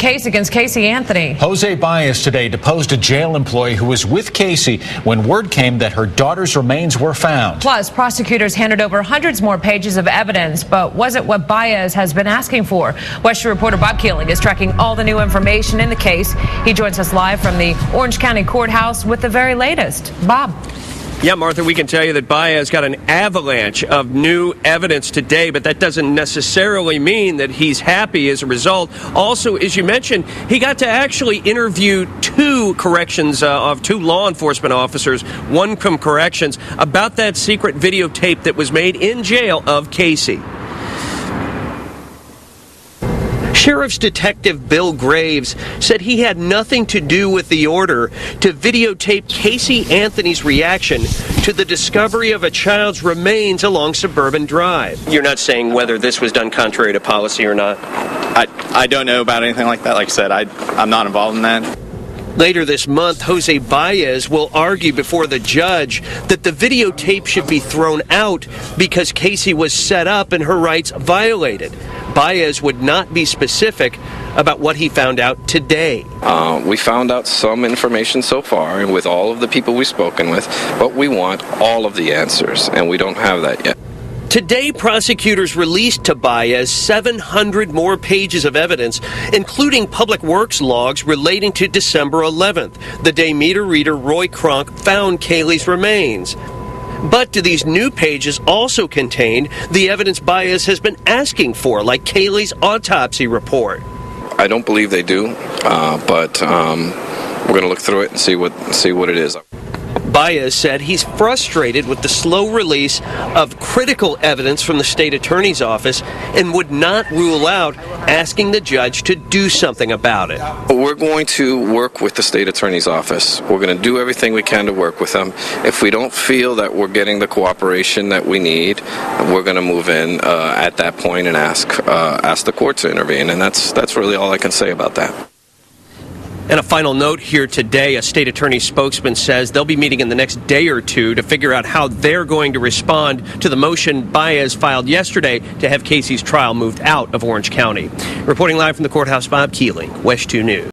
Case against Casey Anthony. Jose Baez today deposed a jail employee who was with Casey when word came that her daughter's remains were found. Plus, prosecutors handed over hundreds more pages of evidence, but was it what Baez has been asking for? West Shore reporter Bob Keeling is tracking all the new information in the case. He joins us live from the Orange County Courthouse with the very latest. Bob. Yeah, Martha, we can tell you that Baez got an avalanche of new evidence today, but that doesn't necessarily mean that he's happy as a result. Also, as you mentioned, he got to actually interview two law enforcement officers, one from corrections, about that secret videotape that was made in jail of Casey. Sheriff's Detective Bill Graves said he had nothing to do with the order to videotape Casey Anthony's reaction to the discovery of a child's remains along Suburban Drive. You're not saying whether this was done contrary to policy or not? I don't know about anything like that. Like I said, I'm not involved in that. Later this month, Jose Baez will argue before the judge that the videotape should be thrown out because Casey was set up and her rights violated. Baez would not be specific about what he found out today. We found out some information so far with all of the people we've spoken with, but we want all of the answers, and we don't have that yet. Today, prosecutors released to Baez 700 more pages of evidence, including public works logs relating to December 11th, the day meter reader Roy Kronk found Kaylee's remains. But do these new pages also contain the evidence Baez has been asking for, like Kaylee's autopsy report? I don't believe they do, but we're going to look through it and see what it is. Baez said he's frustrated with the slow release of critical evidence from the state attorney's office and would not rule out asking the judge to do something about it. We're going to work with the state attorney's office. We're going to do everything we can to work with them. If we don't feel that we're getting the cooperation that we need, we're going to move in at that point and ask the court to intervene. And that's really all I can say about that. And a final note here today, a state attorney spokesman says they'll be meeting in the next day or two to figure out how they're going to respond to the motion Baez filed yesterday to have Casey's trial moved out of Orange County. Reporting live from the courthouse, Bob Keeling, West 2 News.